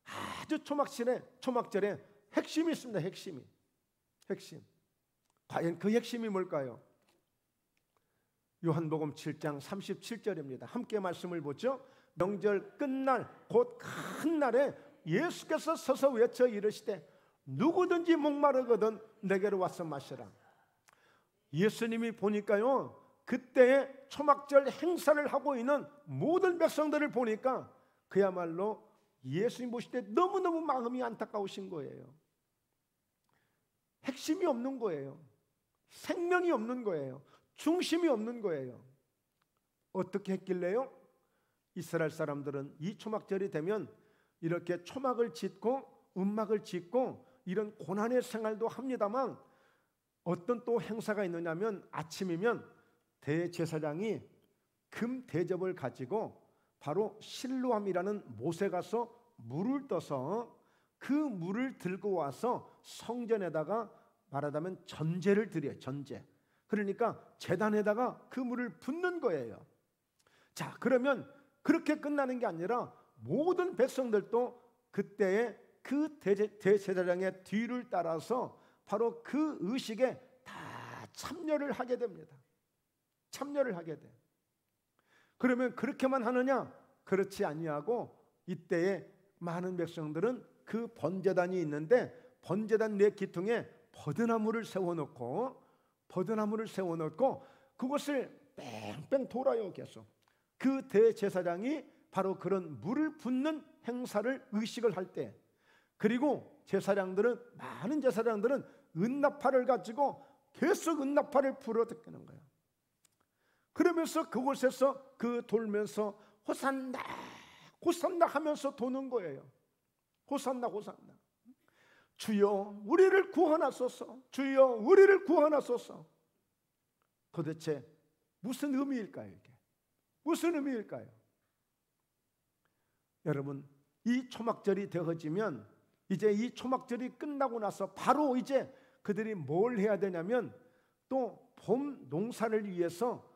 아주 초막절에 핵심이 있습니다. 핵심. 과연 그 핵심이 뭘까요? 요한복음 7장 37절입니다. 함께 말씀을 보죠. 명절 끝날 곧 큰 날에 예수께서 서서 외쳐 이르시되 누구든지 목마르거든 내게로 와서 마시라. 예수님이 보니까요, 그때의 초막절 행사를 하고 있는 모든 백성들을 보니까 그야말로 예수님 보실 때 너무너무 마음이 안타까우신 거예요. 핵심이 없는 거예요. 생명이 없는 거예요. 중심이 없는 거예요. 어떻게 했길래요? 이스라엘 사람들은 이 초막절이 되면 이렇게 초막을 짓고 음막을 짓고 이런 고난의 생활도 합니다만, 어떤 또 행사가 있느냐면 아침이면 대제사장이 금 대접을 가지고 바로 실로암이라는 못에 가서 물을 떠서 그 물을 들고 와서 성전에다가 말하자면 전제를 드려요. 전제. 그러니까 제단에다가 그 물을 붓는 거예요. 자, 그러면 그렇게 끝나는 게 아니라 모든 백성들도 그때의 그 대제사장의 뒤를 따라서 바로 그 의식에 다 참여를 하게 됩니다. 참여를 하게 돼. 그러면 그렇게만 하느냐? 그렇지 아니하고 이때에 많은 백성들은 그 번제단이 있는데 번제단 내 기둥에 버드나무를 세워놓고 그것을 뺑뺑 돌아요. 계속 그 대제사장이 바로 그런 물을 붓는 행사를 의식을 할 때, 그리고 많은 제사장들은 은나팔을 가지고 계속 은나팔을 불어댔다는 거예요. 그러면서 그곳에서 돌면서 호산나 호산나 하면서 도는 거예요. 호산나 호산나. 주여 우리를 구원하소서. 주여 우리를 구원하소서. 도대체 무슨 의미일까요? 이게 무슨 의미일까요? 여러분, 이 초막절이 되어지면 이제 이 초막절이 끝나고 나서 바로 이제 그들이 뭘 해야 되냐면 또 봄 농사를 위해서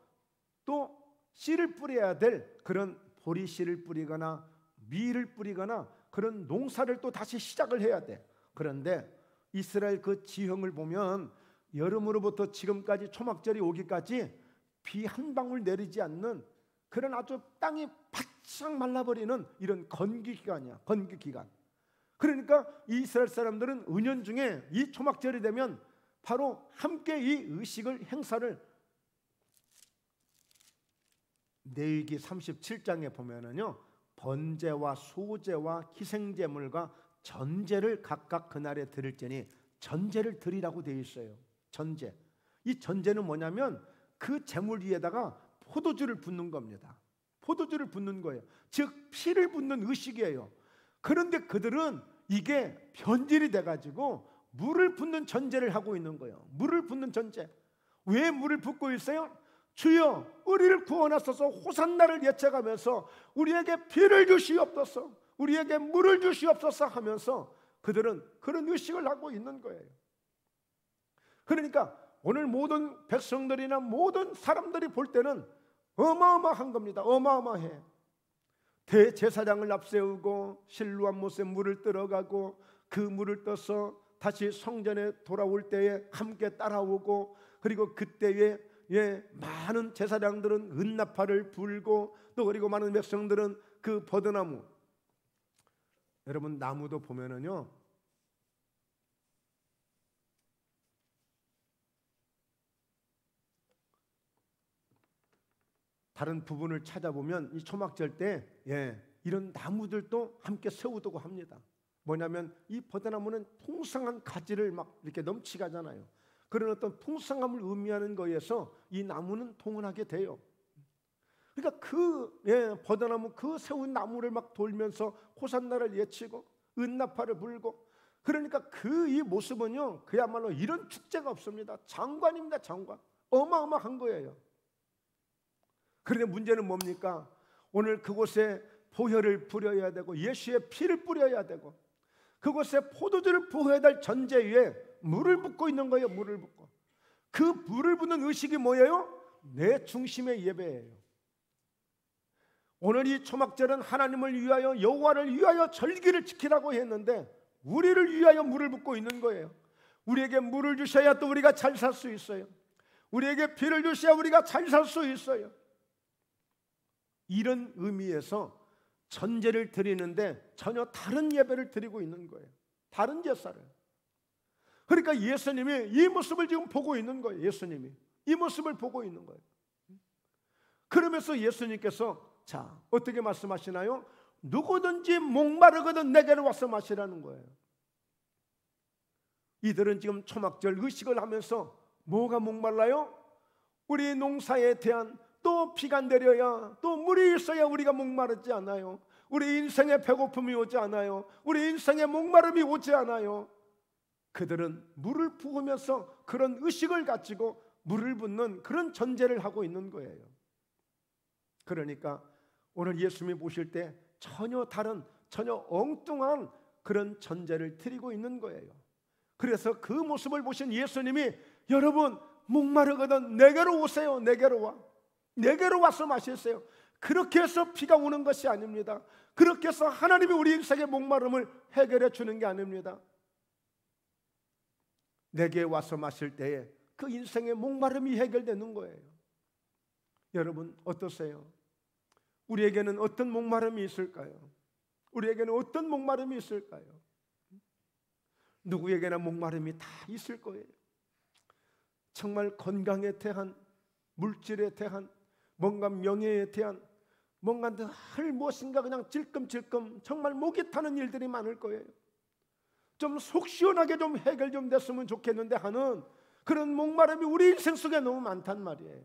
또 씨를 뿌려야 될 그런 보리씨를 뿌리거나 밀을 뿌리거나 그런 농사를 또 다시 시작을 해야 돼. 그런데 이스라엘 그 지형을 보면 여름으로부터 지금까지 초막절이 오기까지 비 한 방울 내리지 않는 그런 아주 땅이 바짝 말라버리는 이런 건기기간이야. 건기기간. 그러니까 이스라엘 사람들은 은연중에 이 초막절이 되면 바로 함께 이 의식을 행사를 레위기 37장에 보면은요, 번제와 소제와 희생제물과 전제를 각각 그날에 드릴지니 전제를 드리라고 되어 있어요. 전제. 이 전제는 뭐냐면 그 제물 위에다가 포도주를 붓는 겁니다. 포도주를 붓는 거예요. 즉 피를 붓는 의식이에요. 그런데 그들은 이게 변질이 돼가지고 물을 붓는 전제를 하고 있는 거예요. 물을 붓는 전제. 왜 물을 붓고 있어요? 주여 우리를 구원하소서 호산나를 예쳐가면서 우리에게 피를 주시옵소서, 우리에게 물을 주시옵소서 하면서 그들은 그런 의식을 하고 있는 거예요. 그러니까 오늘 모든 백성들이나 모든 사람들이 볼 때는 어마어마한 겁니다. 어마어마해. 대제사장을 앞세우고 실루암 못에 물을 들어가고 그 물을 떠서 다시 성전에 돌아올 때에 함께 따라오고, 그리고 그때에 많은 제사장들은 은나팔을 불고 또 그리고 많은 백성들은 그 버드나무, 여러분 나무도 보면은요 다른 부분을 찾아보면 이 초막절 때 이런 나무들도 함께 세우두고 합니다. 뭐냐면 이 버드나무는 풍성한 가지를 막 이렇게 넘치게 하잖아요. 그런 어떤 풍성함을 의미하는 거에서 이 나무는 통원하게 돼요. 그러니까 그 버드나무 그 세운 나무를 막 돌면서 호산나를 예치고 은나팔을 불고, 그러니까 그 이 모습은요 그야말로 이런 축제가 없습니다. 장관입니다. 장관. 어마어마한 거예요. 그런데 문제는 뭡니까? 오늘 그곳에 보혈을 뿌려야 되고 예수의 피를 뿌려야 되고 그곳에 포도주를 부어야 될 전제 위에 물을 붓고 있는 거예요. 물을 붓고. 그 물을 붓는 의식이 뭐예요? 내 중심의 예배예요. 오늘 이 초막절은 하나님을 위하여 여호와를 위하여 절기를 지키라고 했는데 우리를 위하여 물을 붓고 있는 거예요. 우리에게 물을 주셔야 또 우리가 잘 살 수 있어요. 우리에게 피를 주셔야 우리가 잘 살 수 있어요. 이런 의미에서 전제를 드리는데 전혀 다른 예배를 드리고 있는 거예요. 다른 제사를. 그러니까 예수님이 이 모습을 지금 보고 있는 거예요. 예수님이 이 모습을 보고 있는 거예요. 그러면서 예수님께서 자 어떻게 말씀하시나요? 누구든지 목마르거든 내게로 와서 마시라는 거예요. 이들은 지금 초막절 의식을 하면서 뭐가 목말라요? 우리 농사에 대한 또 비가 내려야 또 물이 있어야 우리가 목마르지 않아요. 우리 인생에 배고픔이 오지 않아요. 우리 인생에 목마름이 오지 않아요. 그들은 물을 부으면서 그런 의식을 가지고 물을 붓는 그런 전제를 하고 있는 거예요. 그러니까 오늘 예수님이 보실 때 전혀 다른, 전혀 엉뚱한 그런 전제를 드리고 있는 거예요. 그래서 그 모습을 보신 예수님이 여러분 목마르거든 내게로 오세요. 내게로 와. 내게로 와서 마시세요. 그렇게 해서 비가 오는 것이 아닙니다. 그렇게 해서 하나님이 우리 인생의 목마름을 해결해 주는 게 아닙니다. 내게 와서 마실 때에 그 인생의 목마름이 해결되는 거예요. 여러분 어떠세요? 우리에게는 어떤 목마름이 있을까요? 우리에게는 어떤 목마름이 있을까요? 누구에게나 목마름이 다 있을 거예요. 정말 건강에 대한, 물질에 대한, 뭔가 명예에 대한, 뭔가 늘 무엇인가 그냥 질끔질끔 정말 목이 타는 일들이 많을 거예요. 좀 속 시원하게 좀 해결 좀 됐으면 좋겠는데 하는 그런 목마름이 우리 인생 속에 너무 많단 말이에요.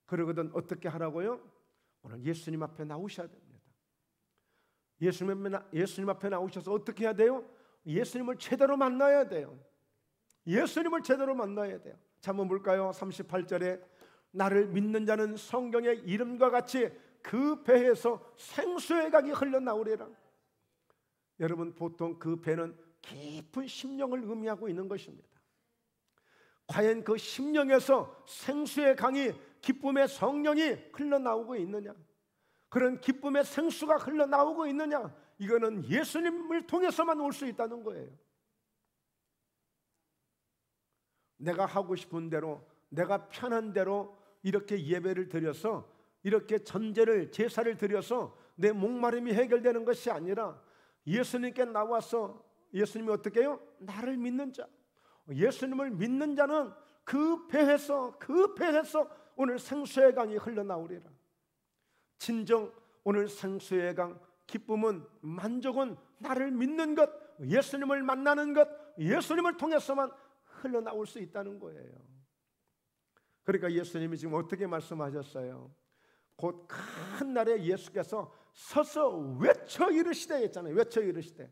그러거든 어떻게 하라고요? 오늘 예수님 앞에 나오셔야 됩니다. 예수님 앞에 나오셔서 어떻게 해야 돼요? 예수님을 제대로 만나야 돼요. 예수님을 제대로 만나야 돼요. 자, 한번 볼까요? 38절에 나를 믿는 자는 성경의 이름과 같이 그 배에서 생수의 강이 흘러나오리라. 여러분, 보통 그 배는 깊은 심령을 의미하고 있는 것입니다. 과연 그 심령에서 생수의 강이, 기쁨의 성령이 흘러나오고 있느냐? 그런 기쁨의 생수가 흘러나오고 있느냐? 이거는 예수님을 통해서만 올 수 있다는 거예요. 내가 하고 싶은 대로, 내가 편한 대로 이렇게 예배를 드려서, 이렇게 전제를, 제사를 드려서 내 목마름이 해결되는 것이 아니라 예수님께 나와서, 예수님이 어떻게 해요? 나를 믿는 자, 예수님을 믿는 자는 그 배에서 오늘 생수의 강이 흘러나오리라. 진정 오늘 생수의 강, 기쁨은, 만족은 나를 믿는 것, 예수님을 만나는 것, 예수님을 통해서만 흘러나올 수 있다는 거예요. 그러니까 예수님이 지금 어떻게 말씀하셨어요? 곧 큰 날에 예수께서 서서 외쳐 이르시되 했잖아요. 외쳐 이르시되.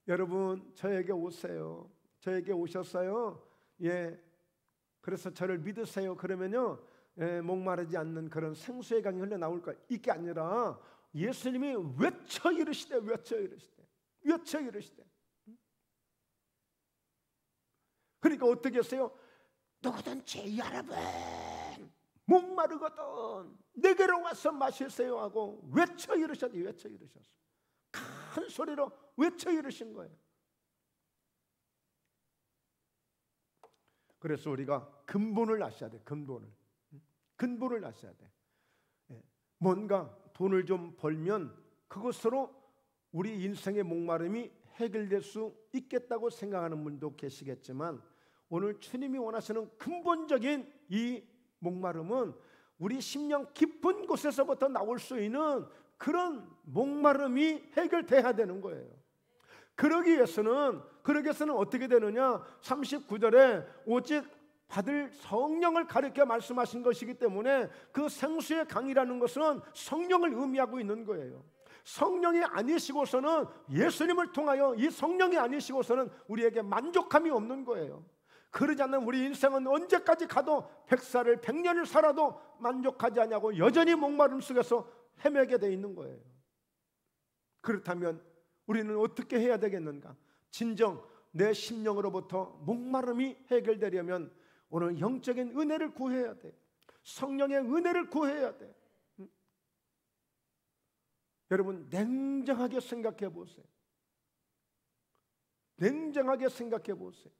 여러분, 저에게 오세요. 저에게 오셨어요. 예, 그래서 저를 믿으세요. 그러면요, 목마르지 않는 그런 생수의 강이 흘러나올 거 이게 아니라 예수님이 외쳐 이르시되, 외쳐 이르시되, 외쳐 이르시되. 그러니까 어떻게 했어요? 누구든지 여러분 목마르거든 내게로 와서 마시세요 하고 외쳐 이르셨어요. 외쳐 이르셨어요. 큰 소리로 외쳐 이르신 거예요. 그래서 우리가 근본을 아셔야 돼. 근본을 아셔야 돼. 뭔가 돈을 좀 벌면 그것으로 우리 인생의 목마름이 해결될 수 있겠다고 생각하는 분도 계시겠지만, 오늘 주님이 원하시는 근본적인 이 목마름은 우리 심령 깊은 곳에서부터 나올 수 있는 그런 목마름이 해결돼야 되는 거예요. 그러기 위해서는 어떻게 되느냐? 39절에 오직 받을 성령을 가리켜 말씀하신 것이기 때문에 그 생수의 강이라는 것은 성령을 의미하고 있는 거예요. 성령이 아니시고서는, 예수님을 통하여 이 성령이 아니시고서는 우리에게 만족함이 없는 거예요. 그러지 않는 우리 인생은 언제까지 가도 100살을 100년을 살아도 만족하지 않냐고 여전히 목마름 속에서 헤매게 돼 있는 거예요. 그렇다면 우리는 어떻게 해야 되겠는가? 진정 내 심령으로부터 목마름이 해결되려면 오늘 영적인 은혜를 구해야 돼. 성령의 은혜를 구해야 돼. 여러분, 냉정하게 생각해 보세요. 냉정하게 생각해 보세요.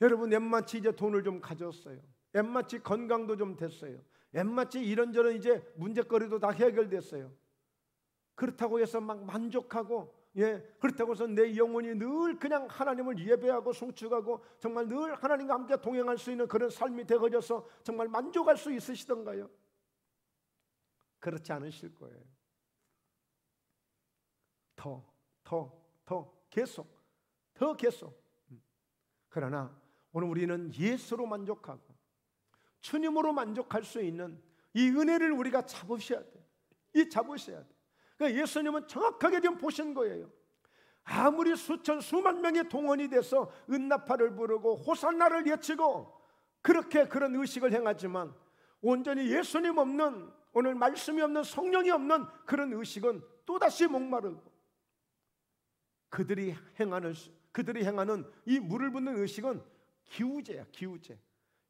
여러분, 엠마치 이제 돈을 좀 가졌어요. 엠마치 건강도 좀 됐어요. 엠마치 이런저런 이제 문제거리도 다 해결됐어요. 그렇다고 해서 막 만족하고, 그렇다고 해서 내 영혼이 늘 그냥 하나님을 예배하고 송축하고 정말 늘 하나님과 함께 동행할 수 있는 그런 삶이 되어져서 정말 만족할 수 있으시던가요? 그렇지 않으실 거예요. 더 계속. 그러나 오늘 우리는 예수로 만족하고 주님으로 만족할 수 있는 이 은혜를 우리가 잡으셔야 돼요. 잡으셔야 돼요. 그러니까 예수님은 정확하게 지금 보신 거예요. 아무리 수천 수만 명의 동원이 돼서 은나파를 부르고 호산나를 외치고 그렇게 그런 의식을 행하지만 온전히 예수님 없는, 오늘 말씀이 없는, 성령이 없는 그런 의식은 또다시 목마르고, 그들이 행하는 이 물을 붓는 의식은 기우제야, 기우제.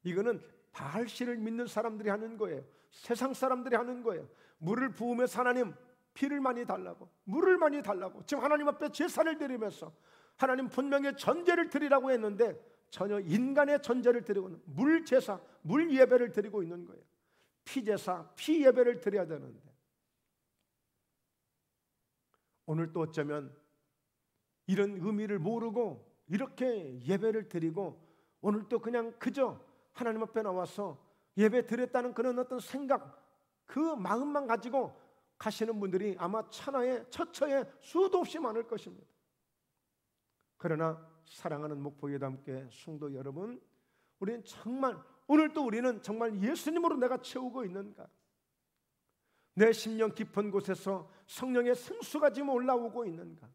이거는 바알신을 믿는 사람들이 하는 거예요. 세상 사람들이 하는 거예요. 물을 부으면서 하나님 피를 많이 달라고, 물을 많이 달라고, 지금 하나님 앞에 제사를 드리면서 하나님 분명히 전제를 드리라고 했는데 전혀 인간의 전제를 드리고는 물 제사, 물 예배를 드리고 있는 거예요. 피 제사, 피 예배를 드려야 되는데 오늘 또 어쩌면 이런 의미를 모르고 이렇게 예배를 드리고 오늘 또 그냥 그저 하나님 앞에 나와서 예배 드렸다는 그런 어떤 생각, 그 마음만 가지고 가시는 분들이 아마 천하에 처처에 수도 없이 많을 것입니다. 그러나 사랑하는 목포예담교회 성도 여러분, 우리는 정말 오늘도 우리는 정말 예수님으로 내가 채우고 있는가? 내 심령 깊은 곳에서 성령의 생수가 지금 올라오고 있는가?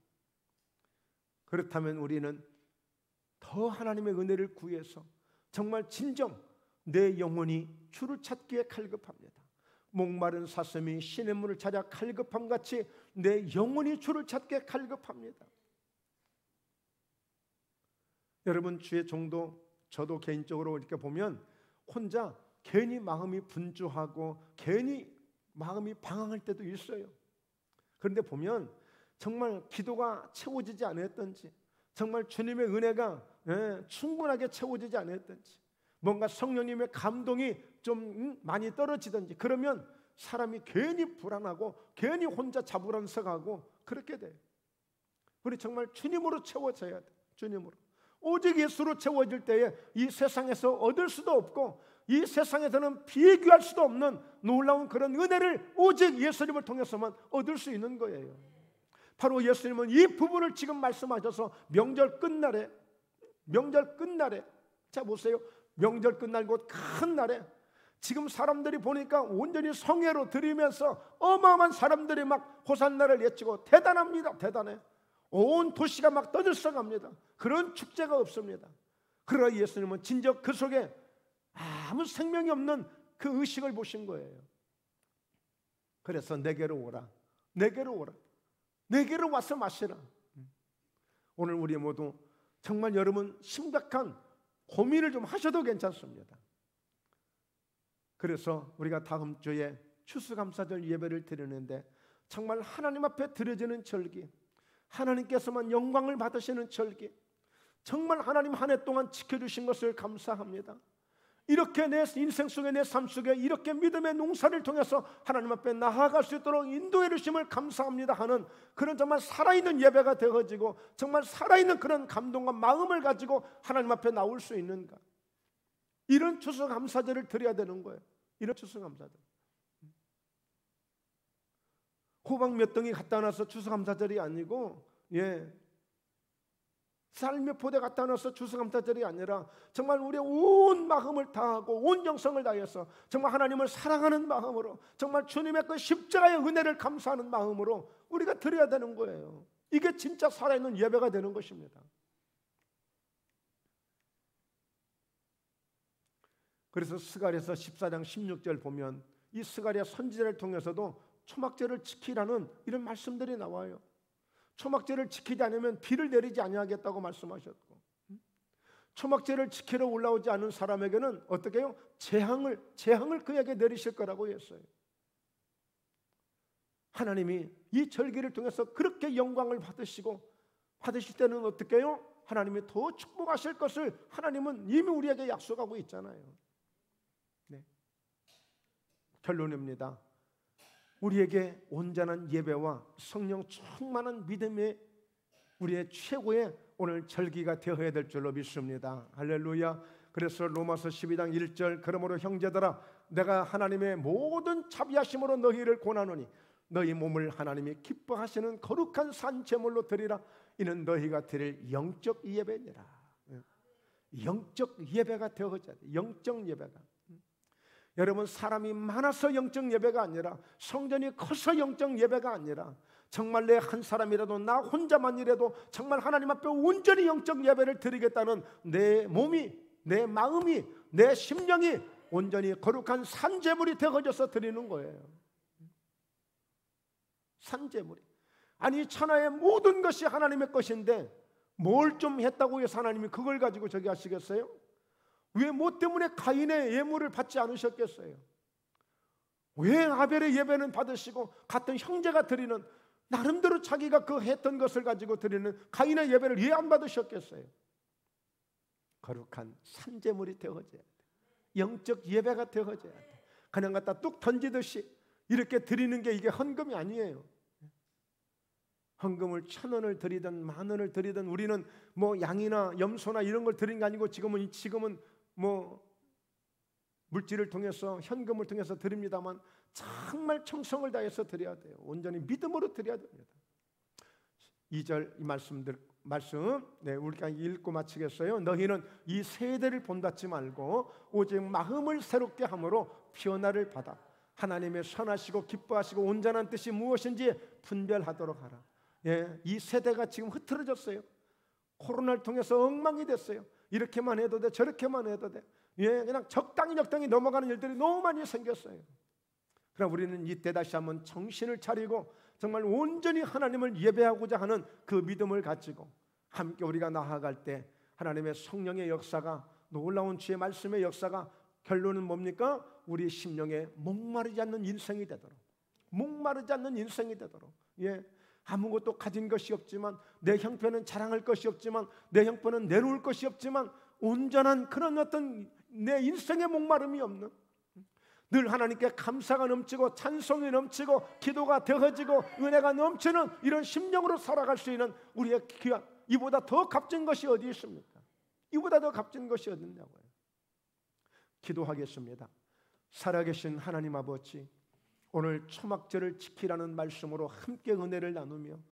그렇다면 우리는 더 하나님의 은혜를 구해서 정말 진정 내 영혼이 주를 찾기에 갈급합니다. 목마른 사슴이 시냇물을 찾아 갈급함같이 내 영혼이 주를 찾게 갈급합니다. 여러분, 주의 종도 저도 개인적으로 이렇게 보면 혼자 괜히 마음이 분주하고 괜히 마음이 방황할 때도 있어요. 그런데 보면 정말 기도가 채워지지 않았던지, 정말 주님의 은혜가 충분하게 채워지지 않았던지, 뭔가 성령님의 감동이 좀 많이 떨어지든지, 그러면 사람이 괜히 불안하고 괜히 혼자 자불안석하고 그렇게 돼요. 우리 정말 주님으로 채워져야 돼요. 주님으로. 오직 예수로 채워질 때에 이 세상에서 얻을 수도 없고 이 세상에서는 비교할 수도 없는 놀라운 그런 은혜를 오직 예수님을 통해서만 얻을 수 있는 거예요. 바로 예수님은 이 부분을 지금 말씀하셔서 명절 끝날에 자 보세요. 명절 끝날 곧 큰 날에 지금 사람들이 보니까 온전히 성회로 드리면서 어마어마한 사람들이 막 호산나를 외치고 대단합니다. 대단해. 온 도시가 막 떠들썩합니다. 그런 축제가 없습니다. 그러나 예수님은 진짜 그 속에 아무 생명이 없는 그 의식을 보신 거예요. 그래서 내게로 오라. 내게로 오라. 내게로 와서 마시라. 오늘 우리 모두 정말 여러분 심각한 고민을 좀 하셔도 괜찮습니다. 그래서 우리가 다음 주에 추수감사절 예배를 드리는데 정말 하나님 앞에 드려지는 절기, 하나님께서만 영광을 받으시는 절기, 정말 하나님 한 해 동안 지켜주신 것을 감사합니다. 이렇게 내 인생 속에, 내 삶 속에 이렇게 믿음의 농사를 통해서 하나님 앞에 나아갈 수 있도록 인도해 주심을 감사합니다 하는 그런 정말 살아있는 예배가 되어지고 정말 살아있는 그런 감동과 마음을 가지고 하나님 앞에 나올 수 있는가, 이런 추수감사절을 드려야 되는 거예요. 이런 추수감사절. 호박 몇 덩이 갖다 놔서 추수감사절이 아니고 쌀 몇 포대 갖다 놔서 추수감사절이 아니라 정말 우리의 온 마음을 다하고 온 정성을 다해서 정말 하나님을 사랑하는 마음으로, 정말 주님의 그 십자가의 은혜를 감사하는 마음으로 우리가 드려야 되는 거예요. 이게 진짜 살아있는 예배가 되는 것입니다. 그래서 스가랴서 14장 16절 보면 이 스가랴 선지자를 통해서도 초막절을 지키라는 이런 말씀들이 나와요. 초막절을 지키지 않으면 비를 내리지 아니하겠다고 말씀하셨고, 초막절을 지키러 올라오지 않은 사람에게는 어떻게 해요? 재앙을 그에게 내리실 거라고 했어요. 하나님이 이 절기를 통해서 그렇게 영광을 받으실 때는 어떻게 해요? 하나님이 더 축복하실 것을 하나님은 이미 우리에게 약속하고 있잖아요. 결론입니다. 우리에게 온전한 예배와 성령 충만한 믿음의 우리의 최고의 오늘 절기가 되어야 될 줄로 믿습니다. 할렐루야. 그래서 로마서 12장 1절, 그러므로 형제들아 내가 하나님의 모든 자비하심으로 너희를 권하노니 너희 몸을 하나님이 기뻐하시는 거룩한 산 제물로 드리라. 이는 너희가 드릴 영적 예배니라. 영적 예배가 되어져야 돼. 영적 예배가. 여러분, 사람이 많아서 영적 예배가 아니라, 성전이 커서 영적 예배가 아니라, 정말 내 한 사람이라도 나 혼자만이라도 정말 하나님 앞에 온전히 영적 예배를 드리겠다는 내 몸이, 내 마음이, 내 심령이 온전히 거룩한 산제물이 되어져서 드리는 거예요. 산제물이. 아니 천하의 모든 것이 하나님의 것인데 뭘 좀 했다고 해서 하나님이 그걸 가지고 저기 하시겠어요? 왜 뭐 때문에 가인의 예물을 받지 않으셨겠어요? 왜 아벨의 예배는 받으시고 같은 형제가 드리는, 나름대로 자기가 그 했던 것을 가지고 드리는 가인의 예배를 왜 안 받으셨겠어요? 거룩한 산제물이 되어져야 돼. 영적 예배가 되어져야 돼. 그냥 갖다 뚝 던지듯이 이렇게 드리는 게 이게 헌금이 아니에요. 헌금을 1,000원을 드리든 10,000원을 드리든 우리는 뭐 양이나 염소나 이런 걸 드리는 게 아니고 지금은 뭐 물질을 통해서, 현금을 통해서 드립니다만 정말 정성을 다해서 드려야 돼요. 온전히 믿음으로 드려야 됩니다. 2절 이 말씀 우리가 읽고 마치겠어요. 너희는 이 세대를 본받지 말고 오직 마음을 새롭게 함으로 변화를 받아 하나님의 선하시고 기뻐하시고 온전한 뜻이 무엇인지 분별하도록 하라. 이 세대가 지금 흐트러졌어요. 코로나를 통해서 엉망이 됐어요. 이렇게만 해도 돼, 저렇게만 해도 돼. 그냥 적당히 넘어가는 일들이 너무 많이 생겼어요. 그러나 우리는 이때 다시 한번 정신을 차리고 정말 온전히 하나님을 예배하고자 하는 그 믿음을 가지고 함께 우리가 나아갈 때 하나님의 성령의 역사가, 놀라운 주의 말씀의 역사가, 결론은 뭡니까? 우리 심령에 목마르지 않는 인생이 되도록, 목마르지 않는 인생이 되도록, 아무것도 가진 것이 없지만, 내 형편은 자랑할 것이 없지만, 내 형편은 내놓을 것이 없지만, 온전한 그런 어떤 내 인생의 목마름이 없는, 늘 하나님께 감사가 넘치고 찬송이 넘치고 기도가 더해지고 은혜가 넘치는 이런 심령으로 살아갈 수 있는 우리의 귀한, 이보다 더 값진 것이 어디 있습니까? 이보다 더 값진 것이 어디 있냐고요. 기도하겠습니다. 살아계신 하나님 아버지, 오늘 초막절을 지키라는 말씀으로 함께 은혜를 나누며